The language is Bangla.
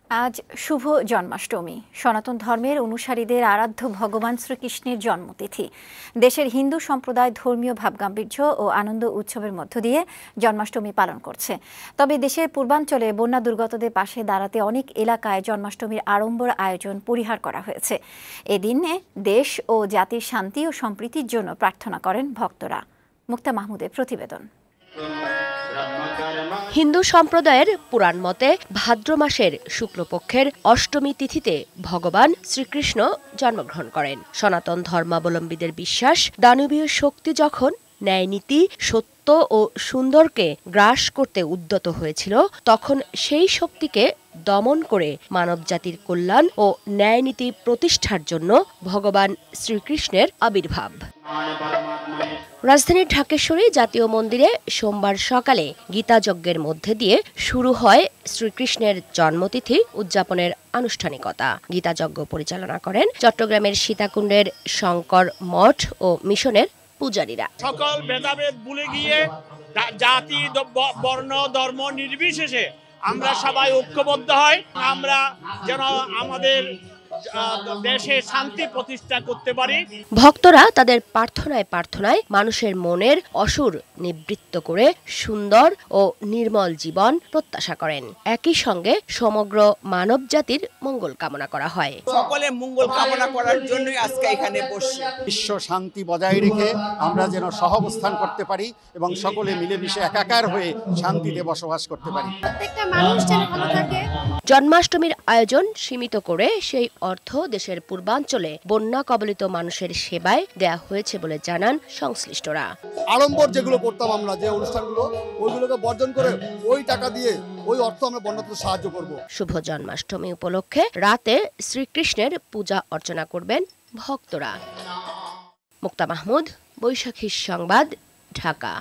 আজ শুভ জন্মাষ্টমী। সনাতন ধর্মের অনুসারীদের আরাধ্য ভগবান শ্রীকৃষ্ণের জন্মতিথি। দেশের হিন্দু সম্প্রদায় ধর্মীয় ভাবগাম্ভীর্য ও আনন্দ উৎসবের মধ্য দিয়ে জন্মাষ্টমী পালন করছে। তবে দেশের পূর্বাঞ্চলে বন্যা দুর্গতদের পাশে দাঁড়াতে অনেক এলাকায় জন্মাষ্টমীর আড়ম্বর আয়োজন পরিহার করা হয়েছে। এদিনে দেশ ও জাতির শান্তি ও সম্প্রীতির জন্য প্রার্থনা করেন ভক্তরা। মুক্তা মাহমুদের প্রতিবেদন। হিন্দু সম্প্রদায়ের পুরাণ মতে ভাদ্র মাসের শুক্লপক্ষের অষ্টমী তিথিতে ভগবান শ্রীকৃষ্ণ জন্মগ্রহণ করেন। সনাতন ধর্মাবলম্বীদের বিশ্বাস, দানবীয় শক্তি যখন ন্যায়নীতি, সত্য ও সুন্দরকে গ্রাস করতে উদ্যত হয়েছিল, তখন সেই শক্তিকে দমন করে মানবজাতির কল্যাণ ও ন্যায়নীতি প্রতিষ্ঠার জন্য ভগবান শ্রীকৃষ্ণের আবির্ভাব। রাজধানীর ঢাকেশ্বরী জাতীয় মন্দিরে সোমবার সকালে গীতাযজ্ঞের মধ্যে দিয়ে শুরু হয় শ্রীকৃষ্ণের জন্মতিথি উদযাপনের আনুষ্ঠানিকতা। গীতাযজ্ঞ পরিচালনা করেন চট্টগ্রামের সীতাকুণ্ডের শঙ্কর মঠ ও মিশনের পূজারীরা। সকল ভেদাভেদ ভুলে গিয়ে জাতি, বর্ণ, ধর্ম নির্বিশেষে আমরা সবাই ঐক্যবদ্ধ হয়, আমরা যেন আমাদের দেশে শান্তি প্রতিষ্ঠা করতে পারি। ভক্তরা তাদের প্রার্থনায় মানুষের মনের অসুর নিবৃত্ত করে সুন্দর ও নির্মল জীবন প্রত্যাশা করেন। একই সঙ্গে সমগ্র মানব জাতির মঙ্গল কামনা করা হয়। সকলে মঙ্গল কামনা করার জন্যই আজকে এখানে বসছি। বিশ্ব শান্তি বজায় রেখে আমরা যেন সহাবস্থান করতে পারি এবং সকলে মিলেমিশে একাকার হয়ে শান্তিতে বসবাস করতে পারি। প্রত্যেকটা মানুষ যেন ভালো থাকে। জন্মাষ্টমীর আয়োজন সীমিত করে সেই অর্থ দেশের পূর্বাঞ্চলে বন্যা কবলিত মানুষের সেবায় দেয়া হয়েছে বলে জানান সংশ্লিষ্টরা। আড়ম্বর যেগুলো করতাম আমরা, যে অনুষ্ঠানগুলো, ওইগুলোকে বর্জন করে ওই টাকা দিয়ে ওই অর্থ আমরা বন্যাতে সাহায্য করব। শুভ জন্মাষ্টমী উপলক্ষে রাতে শ্রীকৃষ্ণের পূজা অর্চনা করবেন ভক্তরা। মুক্তা মাহমুদ, বৈশাখী সংবাদ, ঢাকা।